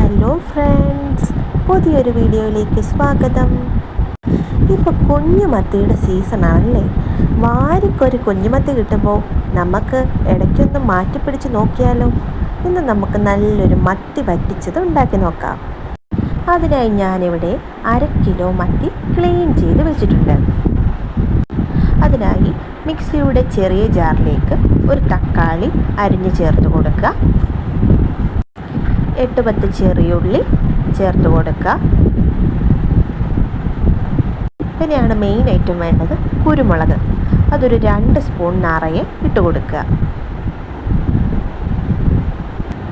Hello friends, പുതിയൊരു വീഡിയോയിലേക്ക് സ്വാഗതം. ഇപ്പോൾ കുഞ്ഞുമത്തിയുടെ സീസണാണല്ലേ. വാരിക്കൊരു കുഞ്ഞുമത്തി കിട്ടുമ്പോൾ നമുക്ക് ഇടയ്ക്കൊന്ന് മാറ്റിപ്പിടിച്ച് നോക്കിയാലോ. ഇന്ന് നമുക്ക് നല്ലൊരു മത്തി വറ്റിച്ചത് ഉണ്ടാക്കി നോക്കാം. അതിനായി ഞാനിവിടെ 1/2 കിലോ മത്തി ക്ലീൻ ചെയ്ത് വെച്ചിട്ടുണ്ട്. അതിനായി മിക്സിയുടെ ചെറിയ ജാറിലേക്ക് ഒരു തക്കാളി അരിഞ്ഞ് ചേർത്ത് കൊടുക്കുക. 8-10 ചെറിയുള്ളി ചേർത്ത് കൊടുക്കുക. പിന്നെയാണ് മെയിൻ ഐറ്റം വേണ്ടത്, കുരുമുളക്. അതൊരു 2 സ്പൂൺ നിറയെ ഇട്ട് കൊടുക്കുക.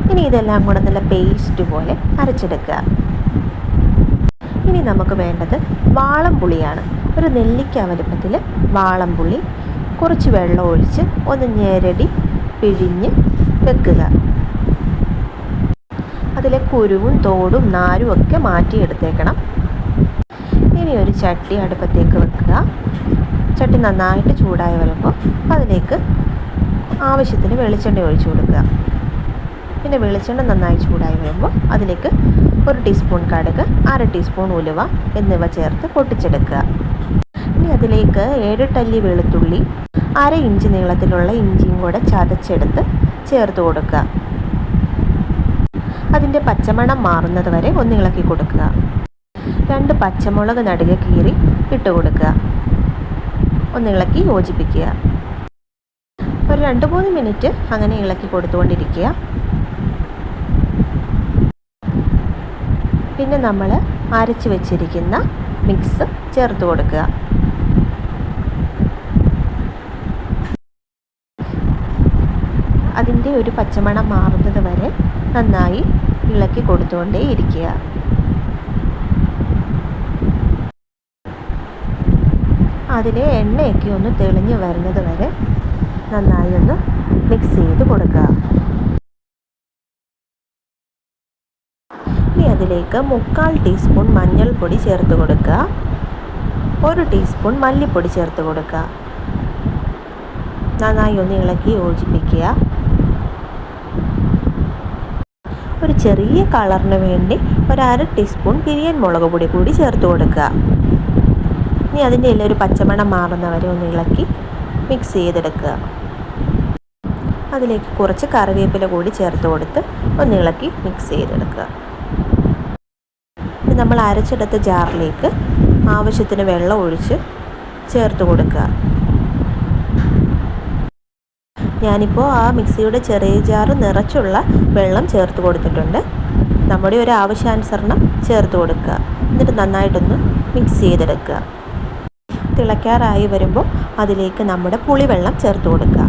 ഇനി ഇതെല്ലാം കൂടെ നല്ല പേസ്റ്റ് പോലെ അരച്ചെടുക്കുക. ഇനി നമുക്ക് വേണ്ടത് വാളംപുളിയാണ്. ഒരു നെല്ലിക്ക വലുപ്പത്തിൽ വാളംപുളി കുറച്ച് വെള്ളം ഒഴിച്ച് ഒന്ന് ഞെരടി പിഴിഞ്ഞ് വെക്കുക. അതിലെ കുരുവും തോടും നാരും ഒക്കെ മാറ്റിയെടുത്തേക്കണം. ഇനി ഒരു ചട്ടി അടുപ്പത്തേക്ക് വെക്കുക. ചട്ടി നന്നായിട്ട് ചൂടായി വരുമ്പോൾ അതിലേക്ക് ആവശ്യത്തിന് വെളിച്ചെണ്ണ ഒഴിച്ചു കൊടുക്കുക. പിന്നെ വെളിച്ചെണ്ണ നന്നായി ചൂടായി വരുമ്പോൾ അതിലേക്ക് 1 ടീസ്പൂൺ കടുക്, 1/2 ടീസ്പൂൺ ഉലുവ എന്നിവ ചേർത്ത് പൊട്ടിച്ചെടുക്കുക. ഇനി അതിലേക്ക് 7 അല്ലി വെളുത്തുള്ളി, 1/2 ഇഞ്ച് നീളത്തിലുള്ള ഇഞ്ചിയും കൂടെ ചതച്ചെടുത്ത് ചേർത്ത് കൊടുക്കുക. അതിൻ്റെ പച്ചമണം മാറുന്നത് വരെ ഒന്ന് ഇളക്കി കൊടുക്കുക. 2 പച്ചമുളക് നടുകെ കീറി ഇട്ട് കൊടുക്കുക. ഒന്ന് ഇളക്കി യോജിപ്പിക്കുക. ഒരു 2-3 മിനിറ്റ് അങ്ങനെ ഇളക്കി കൊടുത്തുകൊണ്ടിരിക്കുക. പിന്നെ നമ്മൾ അരച്ച് വെച്ചിരിക്കുന്ന മിക്സ് ചേർത്ത് കൊടുക്കുക. അതിൻ്റെ ഒരു പച്ചമണം മാറുന്നത് വരെ നന്നായി ഇളക്കി കൊടുത്തുകൊണ്ടേ ഇരിക്കുക. അതിലെ എണ്ണയൊക്കെ ഒന്ന് തെളിഞ്ഞ് വരുന്നത് വരെ നന്നായി ഒന്ന് മിക്സ് ചെയ്ത് കൊടുക്കുക. ഇനി അതിലേക്ക് 1/4 ടീസ്പൂൺ മഞ്ഞൾപ്പൊടി ചേർത്ത് കൊടുക്കുക. 1 ടീസ്പൂൺ മല്ലിപ്പൊടി ചേർത്ത് കൊടുക്കുക. നന്നായി ഒന്ന് ഇളക്കി യോജിപ്പിക്കുക. ഒരു ചെറിയ കളറിന് വേണ്ടി 1/2 ടീസ്പൂൺ പിരിയൻ മുളക് പൊടി കൂടി ചേർത്ത് കൊടുക്കുക. ഇനി അതിൻ്റെ എല്ലാം ഒരു പച്ചമണം മാറുന്നവരെ ഒന്ന് ഇളക്കി മിക്സ് ചെയ്തെടുക്കുക. അതിലേക്ക് കുറച്ച് കറിവേപ്പില കൂടി ചേർത്ത് കൊടുത്ത് ഒന്ന് ഇളക്കി മിക്സ് ചെയ്തെടുക്കുക. ഇനി നമ്മൾ അരച്ചെടുത്ത ജാറിലേക്ക് ആവശ്യത്തിന് വെള്ളം ഒഴിച്ച് ചേർത്ത് കൊടുക്കുക. ഞാനിപ്പോൾ ആ മിക്സിയുടെ ചെറിയ ജാറ് നിറച്ചുള്ള വെള്ളം ചേർത്ത് കൊടുത്തിട്ടുണ്ട്. നമ്മുടെ ഒരു ആവശ്യാനുസരണം ചേർത്ത് കൊടുക്കുക. എന്നിട്ട് നന്നായിട്ടൊന്ന് മിക്സ് ചെയ്തെടുക്കുക. തിളയ്ക്കാറായി വരുമ്പോൾ അതിലേക്ക് നമ്മുടെ പുളിവെള്ളം ചേർത്ത് കൊടുക്കുക.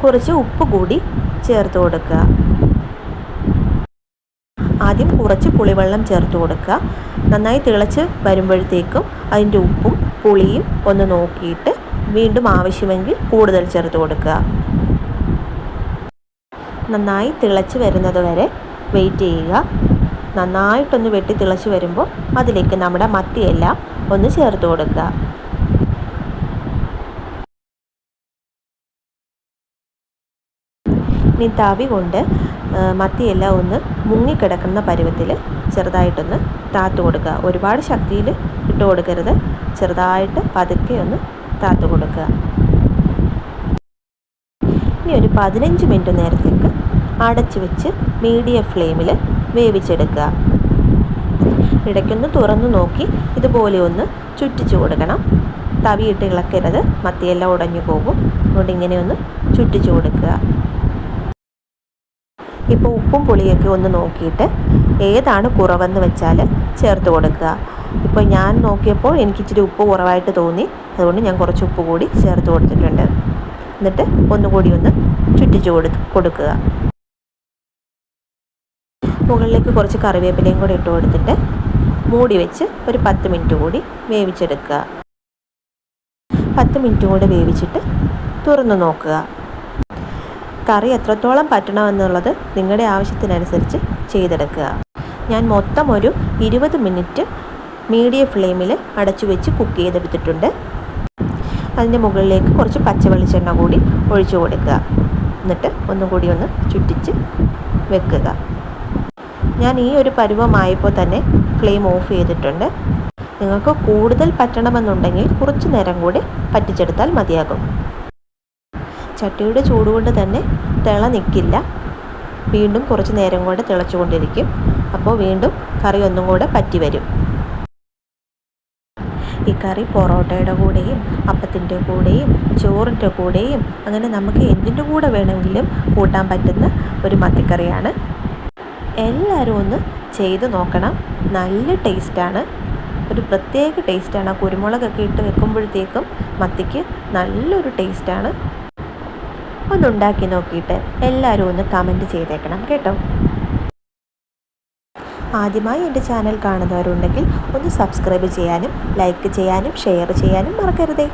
കുറച്ച് ഉപ്പ് കൂടി ചേർത്ത് കൊടുക്കുക. ആദ്യം കുറച്ച് പുളിവെള്ളം ചേർത്ത് കൊടുക്കുക. നന്നായി തിളച്ച് വരുമ്പോഴത്തേക്കും അതിൻ്റെ ഉപ്പും പുളിയും ഒന്ന് നോക്കിയിട്ട് വീണ്ടും ആവശ്യമെങ്കിൽ കൂടുതൽ ചേർത്ത് കൊടുക്കുക. നന്നായി തിളച്ച് വരുന്നത് വരെ വെയിറ്റ് ചെയ്യുക. നന്നായിട്ടൊന്ന് വെട്ടി തിളച്ച് വരുമ്പോൾ അതിലേക്ക് നമ്മുടെ മത്തിയെല്ലാം ഒന്ന് ചേർത്ത് കൊടുക്കുക. ഇനി തവി കൊണ്ട് മത്തിയെല്ലാം ഒന്ന് മുങ്ങിക്കിടക്കുന്ന പരുവത്തിൽ ചെറുതായിട്ടൊന്ന് താത്തു കൊടുക്കുക. ഒരുപാട് ശക്തിയിൽ ഇട്ട് കൊടുക്കരുത്. ചെറുതായിട്ട് പതുക്കെ ഒന്ന് താത്തു കൊടുക്കുക. ഇനി ഒരു 15 മിനിറ്റ് നേരത്തേക്ക് അടച്ചു വെച്ച് മീഡിയം ഫ്ലെയിമിൽ വേവിച്ചെടുക്കുക. ഇടയ്ക്കൊന്ന് തുറന്നു നോക്കി ഇതുപോലെ ഒന്ന് ചുറ്റിച്ചു കൊടുക്കണം. തവിയിട്ട് ഇളക്കരുത്, മത്തിയെല്ലാം ഉടഞ്ഞു പോകും. അതുകൊണ്ട് ഇങ്ങനെ ഒന്ന് ചുറ്റിച്ചു കൊടുക്കുക. ഇപ്പോൾ ഉപ്പും പുളിയൊക്കെ ഒന്ന് നോക്കിയിട്ട് ഏതാണ് കുറവെന്ന് വെച്ചാൽ ചേർത്ത് കൊടുക്കുക. ഇപ്പോൾ ഞാൻ നോക്കിയപ്പോൾ എനിക്കിച്ചിരി ഉപ്പ് കുറവായിട്ട് തോന്നി. അതുകൊണ്ട് ഞാൻ കുറച്ച് ഉപ്പ് കൂടി ചേർത്ത് കൊടുത്തിട്ടുണ്ട്. എന്നിട്ട് ഒന്നുകൂടി ഒന്ന് ചുറ്റിച്ചു കൊടുക്കുക. മുകളിലേക്ക് കുറച്ച് കറിവേപ്പിലയും കൂടി ഇട്ട് കൊടുത്തിട്ട് മൂടി വെച്ച് ഒരു 10 മിനിറ്റ് കൂടി വേവിച്ചെടുക്കുക. 10 മിനിറ്റ് കൂടി വേവിച്ചിട്ട് തുറന്ന് നോക്കുക. കറി എത്രത്തോളം പറ്റണമെന്നുള്ളത് നിങ്ങളുടെ ആവശ്യത്തിനനുസരിച്ച് ചെയ്തെടുക്കുക. ഞാൻ മൊത്തം ഒരു 20 മിനിറ്റ് മീഡിയം ഫ്ലെയിമിൽ അടച്ചു വെച്ച് കുക്ക് ചെയ്തെടുത്തിട്ടുണ്ട്. അതിൻ്റെ മുകളിലേക്ക് കുറച്ച് പച്ച വെളിച്ചെണ്ണ കൂടി ഒഴിച്ചു കൊടുക്കുക. എന്നിട്ട് ഒന്നും കൂടി ഒന്ന് ചുറ്റിച്ച് വെക്കുക. ഞാൻ ഈ ഒരു പരുവമായപ്പോൾ തന്നെ ഫ്ലെയിം ഓഫ് ചെയ്തിട്ടുണ്ട്. നിങ്ങൾക്ക് കൂടുതൽ പറ്റണമെന്നുണ്ടെങ്കിൽ കുറച്ച് നേരം കൂടി പറ്റിച്ചെടുത്താൽ മതിയാകും. ചട്ടിയുടെ ചൂടുകൊണ്ട് തന്നെ തിള നിൽക്കില്ല, വീണ്ടും കുറച്ച് നേരം കൂടെ തിളച്ചുകൊണ്ടിരിക്കും. അപ്പോൾ വീണ്ടും കറി ഒന്നും കൂടെ പറ്റി വരും. ഈ കറി പൊറോട്ടയുടെ കൂടെയും അപ്പത്തിൻ്റെ കൂടെയും ചോറിൻ്റെ കൂടെയും അങ്ങനെ നമുക്ക് എന്തിൻ്റെ കൂടെ വേണമെങ്കിലും കൂട്ടാൻ പറ്റുന്ന ഒരു മത്തിക്കറിയാണ്. എല്ലാവരും ഒന്ന് ചെയ്ത് നോക്കണം. നല്ല ടേസ്റ്റാണ്, ഒരു പ്രത്യേക ടേസ്റ്റാണ്. ആ കുരുമുളകൊക്കെ ഇട്ട് വെക്കുമ്പോഴത്തേക്കും മത്തിക്ക് നല്ലൊരു ടേസ്റ്റാണ്. ഒന്നുണ്ടാക്കി നോക്കിയിട്ട് എല്ലാവരും ഒന്ന് കമൻറ്റ് ചെയ്തേക്കണം കേട്ടോ. ആദ്യമായി എൻ്റെ ചാനൽ കാണുന്നവരുണ്ടെങ്കിൽ ഒന്ന് സബ്സ്ക്രൈബ് ചെയ്യാനും ലൈക്ക് ചെയ്യാനും ഷെയർ ചെയ്യാനും മറക്കരുതേ.